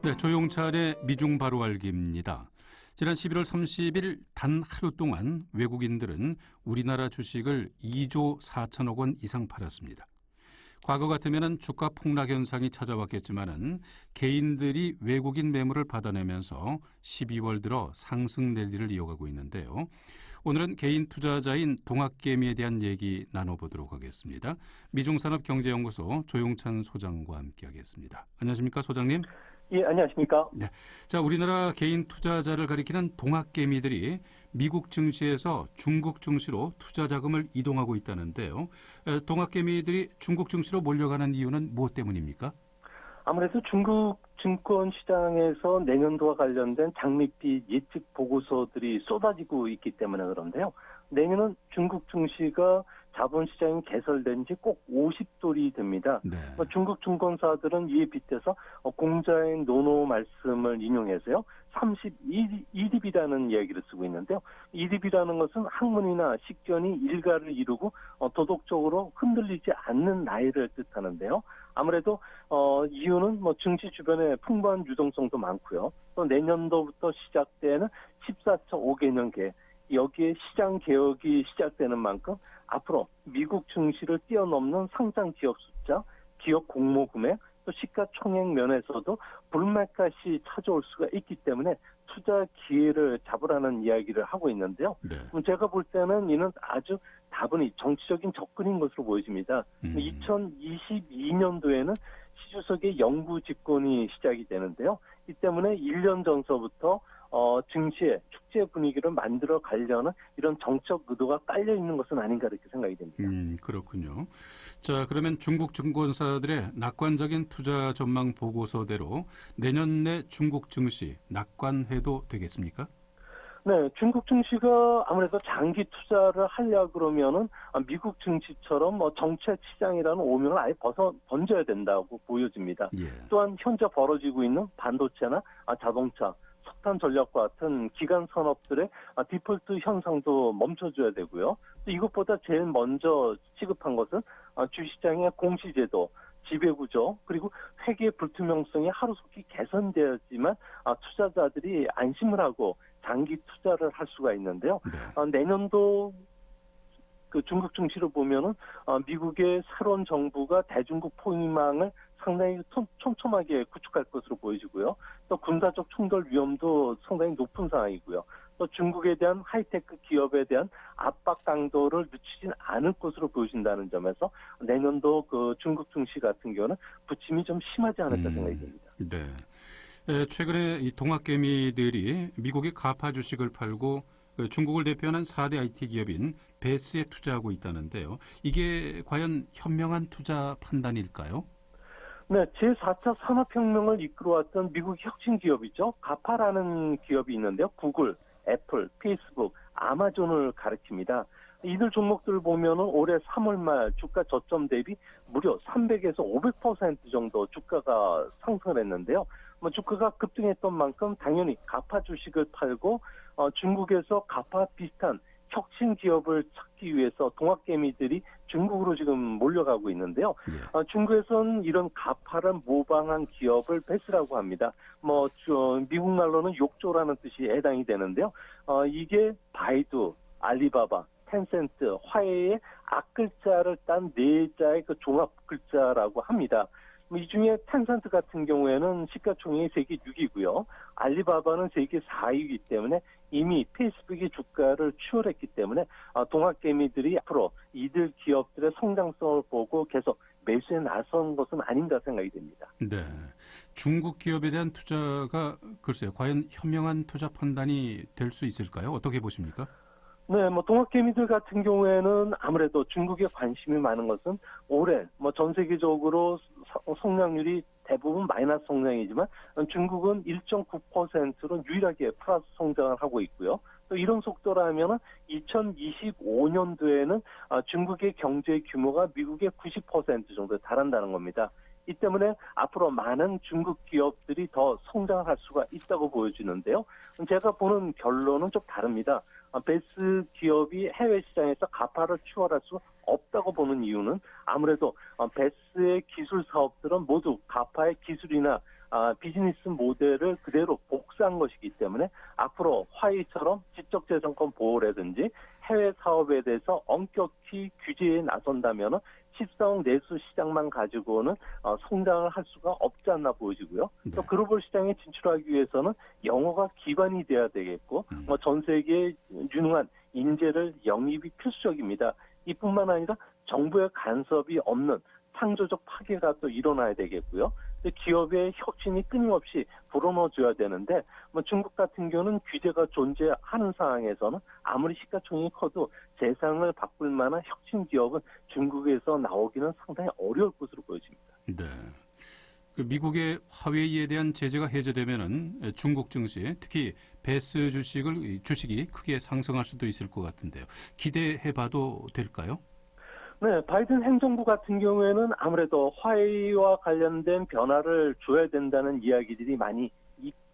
네, 조용찬의 미중 바로 알기입니다. 지난 11월 30일 단 하루 동안 외국인들은 우리나라 주식을 2조 4천억 원 이상 팔았습니다. 과거 같으면 주가 폭락 현상이 찾아왔겠지만은 개인들이 외국인 매물을 받아내면서 12월 들어 상승 랠리를 이어가고 있는데요. 오늘은 개인 투자자인 동학개미에 대한 얘기 나눠보도록 하겠습니다. 미중산업경제연구소 조용찬 소장과 함께하겠습니다. 안녕하십니까, 소장님? 예, 안녕하십니까? 네. 자, 우리나라 개인 투자자를 가리키는 동학개미들이 미국 증시에서 중국 증시로 투자 자금을 이동하고 있다는데요. 동학개미들이 중국 증시로 몰려가는 이유는 무엇 때문입니까? 아무래도 중국 증권 시장에서 내년도와 관련된 장밋빛 예측 보고서들이 쏟아지고 있기 때문에 그런데요. 내년은 중국 증시가 자본시장이 개설된 지 꼭 50돌이 됩니다. 네. 중국 증권사들은 이에 빗대서 공자의 노노 말씀을 인용해서요. 32립이라는 이야기를 쓰고 있는데요. 이립이라는 것은 학문이나 식견이 일가를 이루고 도덕적으로 흔들리지 않는 나이를 뜻하는데요. 아무래도 이유는 증시 주변에 풍부한 유동성도 많고요. 또 내년도부터 시작되는 14차 5개년 계획, 여기에 시장 개혁이 시작되는 만큼 앞으로 미국 증시를 뛰어넘는 상장 기업 숫자, 기업 공모 금액, 또 시가총액 면에서도 불맛같이 찾아올 수가 있기 때문에 투자 기회를 잡으라는 이야기를 하고 있는데요. 네. 제가 볼 때는 이는 아주 다분히 정치적인 접근인 것으로 보여집니다. 2022년도에는 시주석의 영구 집권이 시작이 되는데요. 이 때문에 1년 전서부터 증시의 축제 분위기를 만들어 가려는 이런 정책 의도가 깔려 있는 것은 아닌가 이렇게 생각이 됩니다. 그렇군요. 자, 그러면 중국 증권사들의 낙관적인 투자 전망 보고서대로 내년 내 중국 증시 낙관해도 되겠습니까? 네, 중국 증시가 아무래도 장기 투자를 하려 그러면은 미국 증시처럼 정책 시장이라는 오명을 아예 번져야 된다고 보여집니다. 예. 또한 현재 벌어지고 있는 반도체나 자동차, 석탄 전력과 같은 기간 산업들의 디폴트 현상도 멈춰줘야 되고요. 또 이것보다 제일 먼저 시급한 것은 주시장의 공시제도, 지배구조, 그리고 회계 불투명성이 하루속히 개선되어야지만 투자자들이 안심을 하고 장기 투자를 할 수가 있는데요. 네. 내년도 그 중국 증시를 보면은 미국의 새로운 정부가 대중국 포위망을 상당히 촘촘하게 구축할 것으로 보여지고요. 또 군사적 충돌 위험도 상당히 높은 상황이고요. 또 중국에 대한 하이테크 기업에 대한 압박 강도를 늦추진 않을 것으로 보여진다는 점에서 내년도 그 중국 증시 같은 경우는 부침이 좀 심하지 않을까 생각이 듭니다. 네. 최근에 이 동학개미들이 미국의 가파 주식을 팔고 중국을 대표하는 4대 IT 기업인 베스에 투자하고 있다는데요. 이게 과연 현명한 투자 판단일까요? 네, 제4차 산업혁명을 이끌어왔던 미국 혁신 기업이죠. 가파라는 기업이 있는데요. 구글, 애플, 페이스북, 아마존을 가리킵니다. 이들 종목들을 보면은 올해 3월 말 주가 저점 대비 무려 300에서 500% 정도 주가가 상승을 했는데요. 주가가 급등했던 만큼 당연히 가파 주식을 팔고 중국에서 가파 비슷한 혁신 기업을 찾기 위해서 동학개미들이 중국으로 지금 몰려가고 있는데요. 예. 중국에서는 이런 가파를 모방한 기업을 베스라고 합니다. 미국 말로는 욕조라는 뜻이 해당이 되는데요. 이게 바이두, 알리바바, 텐센트, 화웨이의 앞글자를 딴 네 자의 그 종합 글자라고 합니다. 이 중에 텐센트 같은 경우에는 시가총액이 세계 6위고요. 알리바바는 세계 4위이기 때문에 이미 페이스북이 주가를 추월했기 때문에 동학개미들이 앞으로 이들 기업들의 성장성을 보고 계속 매수에 나선 것은 아닌가 생각이 됩니다. 네. 중국 기업에 대한 투자가 글쎄요. 과연 현명한 투자 판단이 될 수 있을까요? 어떻게 보십니까? 네, 동학개미들 같은 경우에는 아무래도 중국에 관심이 많은 것은 올해 전 세계적으로 성장률이 대부분 마이너스 성장이지만 중국은 1.9%로 유일하게 플러스 성장을 하고 있고요. 또 이런 속도라면은 2025년도에는 중국의 경제 규모가 미국의 90% 정도에 달한다는 겁니다. 이 때문에 앞으로 많은 중국 기업들이 더 성장을 할 수가 있다고 보여지는데요. 제가 보는 결론은 좀 다릅니다. 베스 기업이 해외 시장에서 가파를 추월할 수 없다고 보는 이유는 아무래도 베스의 기술 사업들은 모두 가파의 기술이나 비즈니스 모델을 그대로 복사한 것이기 때문에 앞으로 화웨이처럼 지적재산권 보호라든지 해외 사업에 대해서 엄격히 규제에 나선다면 14억 내수 시장만 가지고는 성장을 할 수가 없지 않나 보여지고요. 네. 또 글로벌 시장에 진출하기 위해서는 영어가 기반이 돼야 되겠고 전 세계에 유능한 인재를 영입이 필수적입니다. 이뿐만 아니라 정부의 간섭이 없는 창조적 파괴가 또 일어나야 되겠고요. 기업의 혁신이 끊임없이 불어넣어줘야 되는데 중국 같은 경우는 규제가 존재하는 상황에서는 아무리 시가총액이 커도 세상을 바꿀 만한 혁신 기업은 중국에서 나오기는 상당히 어려울 것으로 보여집니다. 네. 미국의 화웨이에 대한 제재가 해제되면은 중국 증시, 특히 베스 주식이 크게 상승할 수도 있을 것 같은데요. 기대해봐도 될까요? 네, 바이든 행정부 같은 경우에는 아무래도 화웨이와 관련된 변화를 줘야 된다는 이야기들이 많이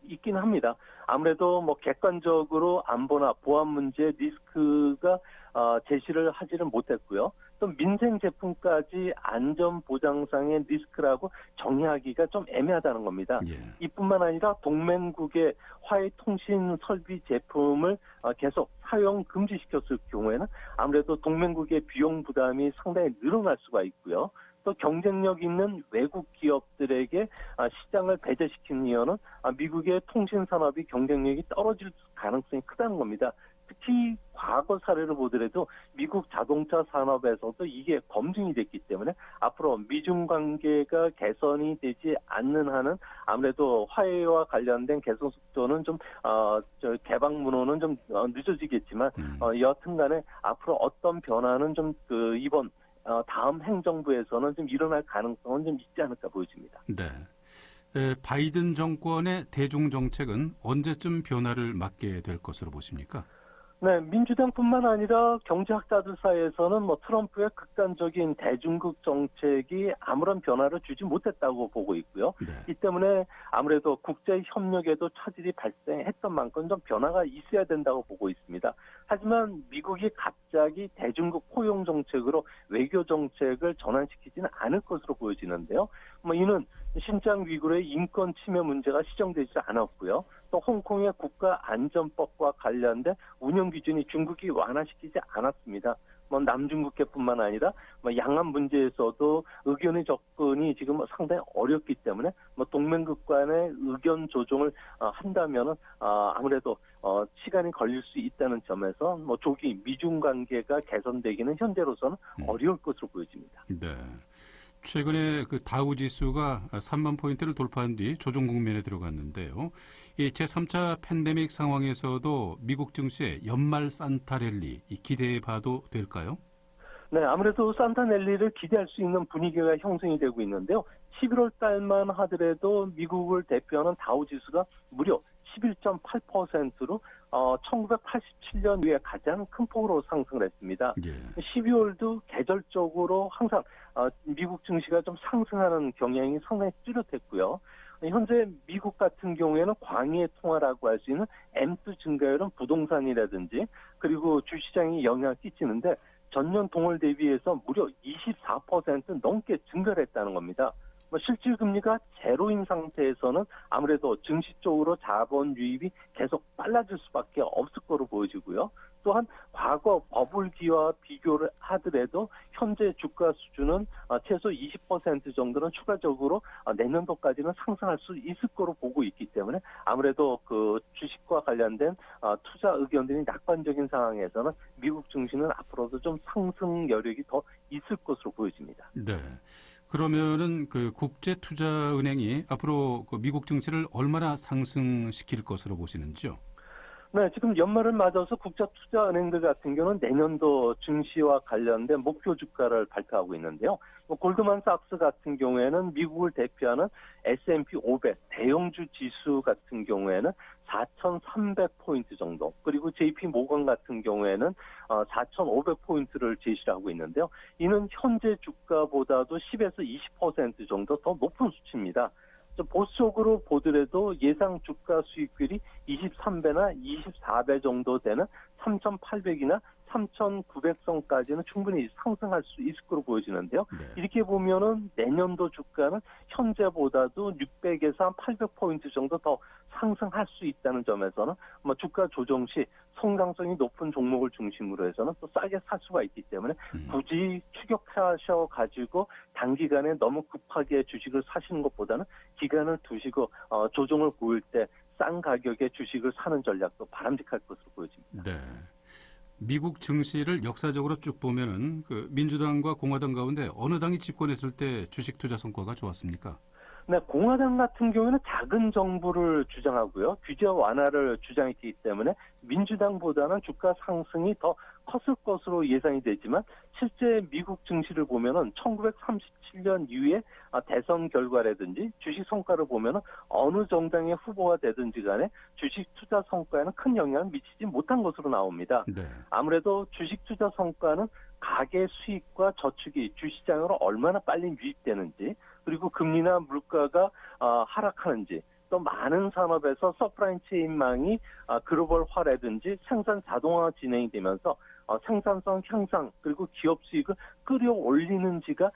있긴 합니다. 아무래도 객관적으로 안보나 보안 문제 리스크가 제시를 하지는 못했고요. 또 민생 제품까지 안전 보장상의 리스크라고 정의하기가 좀 애매하다는 겁니다. 예. 이뿐만 아니라 동맹국의 화웨이 통신 설비 제품을 계속 사용 금지시켰을 경우에는 아무래도 동맹국의 비용 부담이 상당히 늘어날 수가 있고요. 또 경쟁력 있는 외국 기업들에게 시장을 배제시키는 이유는 미국의 통신 산업이 경쟁력이 떨어질 가능성이 크다는 겁니다. 특히 과거 사례를 보더라도 미국 자동차 산업에서도 이게 검증이 됐기 때문에 앞으로 미중 관계가 개선이 되지 않는 한은 아무래도 화웨이와 관련된 개선 속도는 좀 개방 문호는 좀 늦어지겠지만 여하튼간에 앞으로 어떤 변화는 좀 이번 다음 행정부에서는 좀 일어날 가능성은 좀 있지 않을까 보여집니다. 네. 바이든 정권의 대중 정책은 언제쯤 변화를 맞게 될 것으로 보십니까? 네, 민주당뿐만 아니라 경제학자들 사이에서는 트럼프의 극단적인 대중국 정책이 아무런 변화를 주지 못했다고 보고 있고요. 네. 이 때문에 아무래도 국제 협력에도 차질이 발생했던 만큼 좀 변화가 있어야 된다고 보고 있습니다. 하지만 미국이 갑자기 대중국 포용 정책으로 외교 정책을 전환시키지는 않을 것으로 보여지는데요. 이는 신장 위구르의 인권 침해 문제가 시정되지 않았고요. 또 홍콩의 국가안전법과 관련된 운영 기준이 중국이 완화시키지 않았습니다. 남중국해뿐만 아니라 양안 문제에서도 의견의 접근이 지금 상당히 어렵기 때문에 동맹국 간의 의견 조정을 한다면은 아무래도 시간이 걸릴 수 있다는 점에서 조기 미중 관계가 개선되기는 현재로서는 어려울 것으로 보여집니다. 네. 최근에 다우 지수가 3만 포인트를 돌파한 뒤 조정 국면에 들어갔는데요. 이 제3차 팬데믹 상황에서도 미국 증시의 연말 산타 랠리 기대해봐도 될까요? 네, 아무래도 산타 랠리를 기대할 수 있는 분위기가 형성이 되고 있는데요. 11월 달만 하더라도 미국을 대표하는 다우 지수가 무려 11.8%로 1987년 이후에 가장 큰 폭으로 상승을 했습니다. 예. 12월도 계절적으로 항상 미국 증시가 좀 상승하는 경향이 상당히 뚜렷했고요. 현재 미국 같은 경우에는 광의의 통화라고 할 수 있는 M2 증가율은 부동산이라든지 그리고 주시장이 영향을 끼치는데 전년 동월 대비해서 무려 24% 넘게 증가를 했다는 겁니다. 실질 금리가 제로인 상태에서는 아무래도 증시 쪽으로 자본 유입이 계속 빨라질 수밖에 없을 거로 보여지고요. 또한 과거 버블기와 비교를 하더라도 현재 주가 수준은 최소 20% 정도는 추가적으로 내년도까지는 상승할 수 있을 거로 보고 있기 때문에 아무래도 주식과 관련된 투자 의견들이 낙관적인 상황에서는 미국 증시는 앞으로도 좀 상승 여력이 더 있을 것으로 보여집니다. 네. 그러면은 국제투자은행이 앞으로 미국 증시를 얼마나 상승시킬 것으로 보시는지요? 네, 지금 연말을 맞아서 국제투자은행들 같은 경우는 내년도 증시와 관련된 목표 주가를 발표하고 있는데요. 골드만삭스 같은 경우에는 미국을 대표하는 S&P 500 대형주 지수 같은 경우에는 4,300포인트 정도, 그리고 JP 모건 같은 경우에는 4,500포인트를 제시를 하고 있는데요. 이는 현재 주가보다도 10에서 20% 정도 더 높은 수치입니다. 보수적으로 보더라도 예상 주가 수익률이 23배나 24배 정도 되는 3,800이나 3,900선까지는 충분히 상승할 수 있을 거로 보여지는데요. 네. 이렇게 보면은 내년도 주가는 현재보다도 600에서 한 800포인트 정도 더 상승할 수 있다는 점에서는 뭐 주가 조정 시 성장성이 높은 종목을 중심으로 해서는 또 싸게 살 수가 있기 때문에 굳이 추격하셔 가지고 단기간에 너무 급하게 주식을 사시는 것보다는 기간을 두시고 조정을 보일 때 싼 가격에 주식을 사는 전략도 바람직할 것으로 보여집니다. 네. 미국 증시를 역사적으로 쭉 보면은 그 민주당과 공화당 가운데 어느 당이 집권했을 때 주식 투자 성과가 좋았습니까? 네, 공화당 같은 경우에는 작은 정부를 주장하고요. 규제 완화를 주장했기 때문에 민주당보다는 주가 상승이 더 컸을 것으로 예상이 되지만 실제 미국 증시를 보면은 1937년 이후에 대선 결과라든지 주식 성과를 보면은 어느 정당의 후보가 되든지 간에 주식 투자 성과에는 큰 영향을 미치지 못한 것으로 나옵니다. 네. 아무래도 주식 투자 성과는 가계 수익과 저축이 주시장으로 얼마나 빨리 유입되는지 그리고 금리나 물가가 하락하는지 또 많은 산업에서 서프라이 체인망이 글로벌화라든지 생산 자동화 진행이 되면서 생산성 향상 그리고 기업 수익을 끌어올리는지가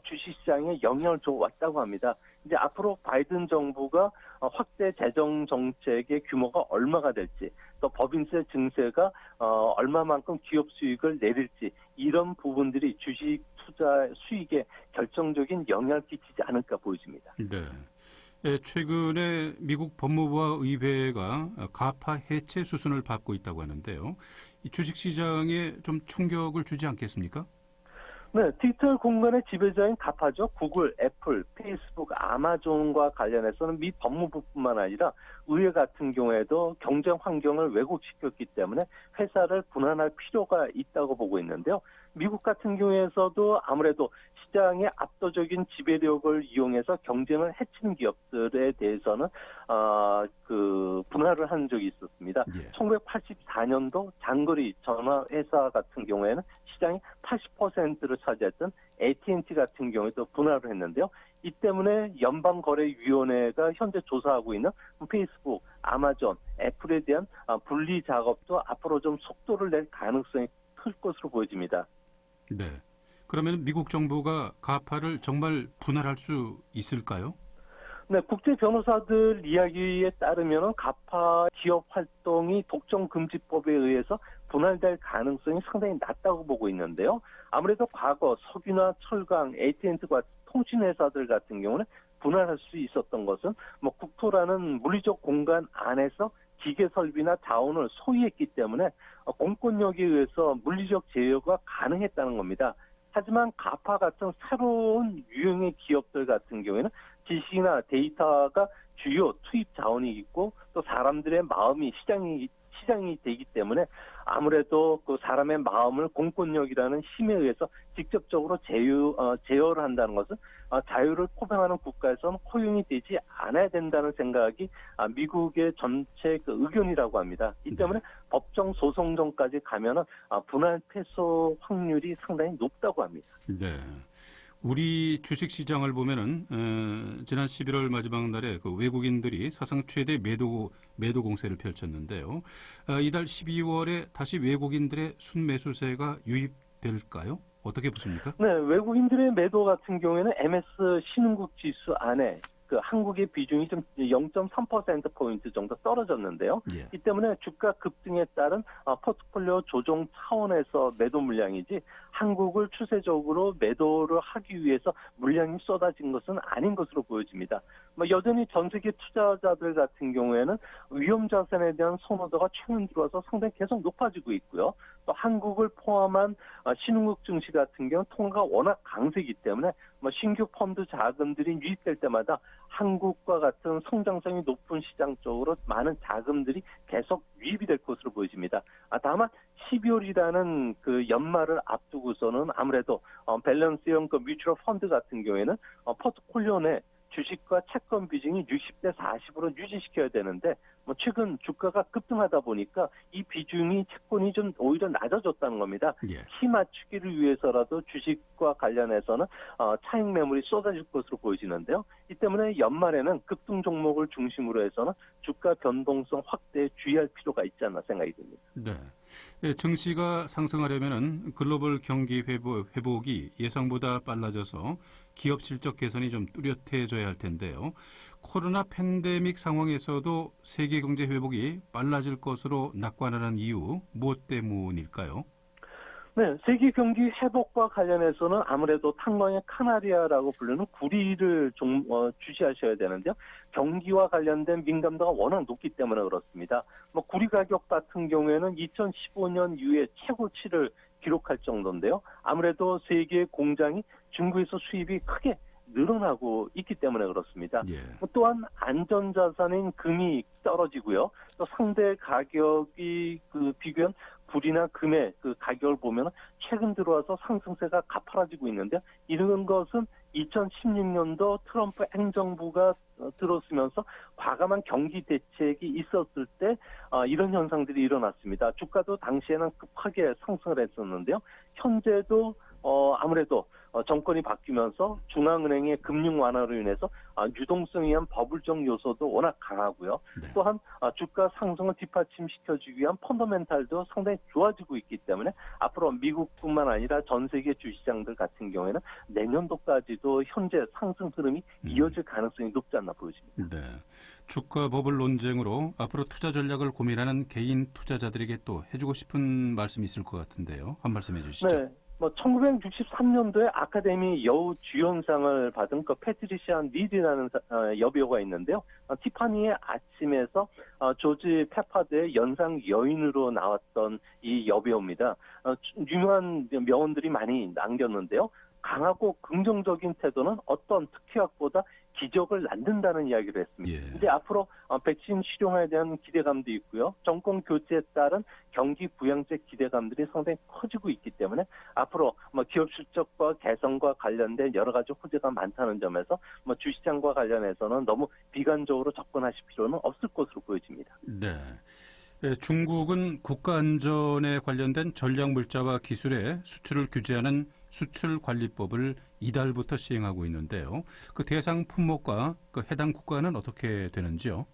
주식시장에 영향을 줘왔다고 합니다. 이제 앞으로 바이든 정부가 확대 재정 정책의 규모가 얼마가 될지 또 법인세 증세가 얼마만큼 기업 수익을 내릴지 이런 부분들이 주식 투자 수익에 결정적인 영향을 끼치지 않을까 보여집니다. 네. 최근에 미국 법무부와 의회가 가파 해체 수순을 밟고 있다고 하는데요. 이 주식시장에 좀 충격을 주지 않겠습니까? 네, 디지털 공간의 지배자인 가파죠. 구글, 애플, 페이스북, 아마존과 관련해서는 미 법무부뿐만 아니라 의회 같은 경우에도 경쟁 환경을 왜곡시켰기 때문에 회사를 분할할 필요가 있다고 보고 있는데요. 미국 같은 경우에서도 아무래도 시장의 압도적인 지배력을 이용해서 경쟁을 해치는 기업들에 대해서는 분할을 한 적이 있었습니다. 예. 1984년도 장거리 전화 회사 같은 경우에는 시장의 80%를 차지했던 AT&T 같은 경우에도 분할을 했는데요. 이 때문에 연방거래위원회가 현재 조사하고 있는 페이스북, 아마존, 애플에 대한 분리 작업도 앞으로 좀 속도를 낼 가능성이 클 것으로 보여집니다. 네. 그러면 미국 정부가 가파를 정말 분할할 수 있을까요? 네, 국제 변호사들 이야기에 따르면 가파 기업 활동이 독점금지법에 의해서 분할될 가능성이 상당히 낮다고 보고 있는데요. 아무래도 과거 석유나 철강, AT&T과 통신회사들 같은 경우는 분할할 수 있었던 것은 국토라는 물리적 공간 안에서 기계 설비나 자원을 소유했기 때문에 공권력에 의해서 물리적 제어가 가능했다는 겁니다. 하지만 가파 같은 새로운 유형의 기업들 같은 경우에는 지식이나 데이터가 주요 투입 자원이 있고 또 사람들의 마음이 시장이 되기 때문에 아무래도 그 사람의 마음을 공권력이라는 힘에 의해서 직접적으로 제어를 한다는 것은 자유를 포병하는 국가에서는 허용이 되지 않아야 된다는 생각이 미국의 전체 그 의견이라고 합니다. 이 때문에 법정 소송전까지 가면은 분할 패소 확률이 상당히 높다고 합니다. 네. 우리 주식 시장을 보면은 지난 11월 마지막 날에 그 외국인들이 사상 최대 매도 공세를 펼쳤는데요. 이달 12월에 다시 외국인들의 순매수세가 유입될까요? 어떻게 보십니까? 네, 외국인들의 매도 같은 경우에는 MS 신흥국 지수 안에 그 한국의 비중이 좀 0.3%포인트 정도 떨어졌는데요. 예. 이 때문에 주가 급등에 따른 포트폴리오 조정 차원에서 매도 물량이지 한국을 추세적으로 매도를 하기 위해서 물량이 쏟아진 것은 아닌 것으로 보여집니다. 여전히 전 세계 투자자들 같은 경우에는 위험 자산에 대한 선호도가 최근 들어와서 상당히 계속 높아지고 있고요. 또 한국을 포함한 신흥국 증시 같은 경우는 통화가 워낙 강세이기 때문에 신규 펀드 자금들이 유입될 때마다 한국과 같은 성장성이 높은 시장 쪽으로 많은 자금들이 계속 유입이 될 것으로 보여집니다. 다만 12월이라는 그 연말을 앞두고서는 아무래도 밸런스형 그 뮤추얼 펀드 같은 경우에는 포트폴리오 내 주식과 채권 비중이 60대 40으로 유지시켜야 되는데 최근 주가가 급등하다 보니까 이 비중이 채권이 좀 오히려 낮아졌다는 겁니다. 예. 키 맞추기를 위해서라도 주식과 관련해서는 차익 매물이 쏟아질 것으로 보여지는데요. 이 때문에 연말에는 급등 종목을 중심으로 해서는 주가 변동성 확대에 주의할 필요가 있지 않나 생각이 듭니다. 네. 예, 증시가 상승하려면은 글로벌 경기 회복이 예상보다 빨라져서 기업 실적 개선이 좀 뚜렷해져야 할 텐데요. 코로나 팬데믹 상황에서도 세계 경제 회복이 빨라질 것으로 낙관하는 이유 무엇 때문일까요? 네, 세계 경기 회복과 관련해서는 아무래도 탄광의 카나리아라고 부르는 구리를 주시하셔야 되는데요. 경기와 관련된 민감도가 워낙 높기 때문에 그렇습니다. 구리 가격 같은 경우에는 2015년 이후에 최고치를 기록할 정도인데요. 아무래도 세계 공장이 중국에서 수입이 크게 늘어나고 있기 때문에 그렇습니다. 예. 또한 안전자산인 금이 떨어지고요. 또 상대 가격이 비교한 불이나 금의 가격을 보면 최근 들어와서 상승세가 가파라지고 있는데 이런 것은 2016년도 트럼프 행정부가 들어서면서 과감한 경기 대책이 있었을 때 이런 현상들이 일어났습니다. 주가도 당시에는 급하게 상승을 했었는데요. 현재도 아무래도 정권이 바뀌면서 중앙은행의 금융 완화로 인해서 유동성에 의한 버블적 요소도 워낙 강하고요. 네. 또한 주가 상승을 뒷받침시켜주기 위한 펀더멘탈도 상당히 좋아지고 있기 때문에 앞으로 미국뿐만 아니라 전 세계 주시장들 같은 경우에는 내년도까지도 현재 상승 흐름이 이어질 가능성이 높지 않나 보여집니다. 네. 주가 버블 논쟁으로 앞으로 투자 전략을 고민하는 개인 투자자들에게 또 해주고 싶은 말씀이 있을 것 같은데요. 한 말씀 해주시죠. 네. 1963년도에 아카데미 여우 주연상을 받은 패트리시아 니드라는 여배우가 있는데요. 티파니의 아침에서 조지 페파드의 연상 여인으로 나왔던 이 여배우입니다. 유명한 명언들이 많이 남겼는데요. 강하고 긍정적인 태도는 어떤 특효약보다 기적을 낳는다는 이야기를 했습니다. 예. 이제 앞으로 백신 실용화에 대한 기대감도 있고요. 정권 교체에 따른 경기 부양책 기대감들이 상당히 커지고 있기 때문에 앞으로 기업 실적과 개선과 관련된 여러 가지 호재가 많다는 점에서 주시장과 관련해서는 너무 비관적으로 접근하실 필요는 없을 것으로 보여집니다. 네. 예, 중국은 국가 안전에 관련된 전략 물자와 기술의 수출을 규제하는 수출관리법을 이달부터 시행하고 있는데요. 그 대상 품목과 그 해당 국가는 어떻게 되는지요?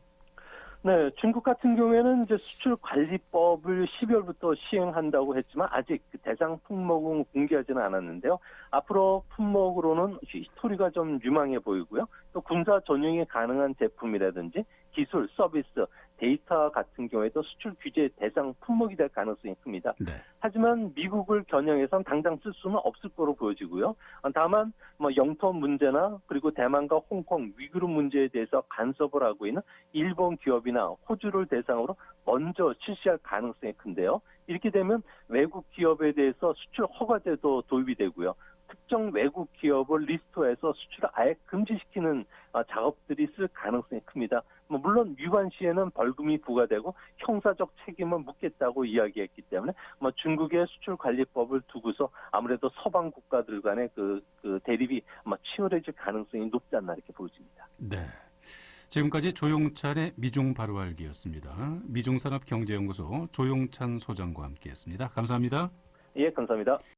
네, 중국 같은 경우에는 이제 수출관리법을 12월부터 시행한다고 했지만 아직 대상 품목은 공개하지는 않았는데요. 앞으로 품목으로는 히스토리가 좀 유망해 보이고요. 또 군사 전용이 가능한 제품이라든지 기술, 서비스, 데이터 같은 경우에도 수출 규제 대상 품목이 될 가능성이 큽니다. 네. 하지만 미국을 겨냥해서는 당장 쓸 수는 없을 거로 보여지고요. 다만 영토 문제나 그리고 대만과 홍콩, 위구르 문제에 대해서 간섭을 하고 있는 일본 기업이나 호주를 대상으로 먼저 실시할 가능성이 큰데요. 이렇게 되면 외국 기업에 대해서 수출 허가제도 도입이 되고요. 특정 외국 기업을 리스트해서 수출을 아예 금지시키는 작업들이 있을 가능성이 큽니다. 물론 위반 시에는 벌금이 부과되고 형사적 책임을 묻겠다고 이야기했기 때문에 중국의 수출관리법을 두고서 아무래도 서방 국가들 간의 그 대립이 치열해질 가능성이 높지 않나 이렇게 보여집니다. 네. 지금까지 조용찬의 미중 바로알기였습니다. 미중산업경제연구소 조용찬 소장과 함께했습니다. 감사합니다. 예, 감사합니다.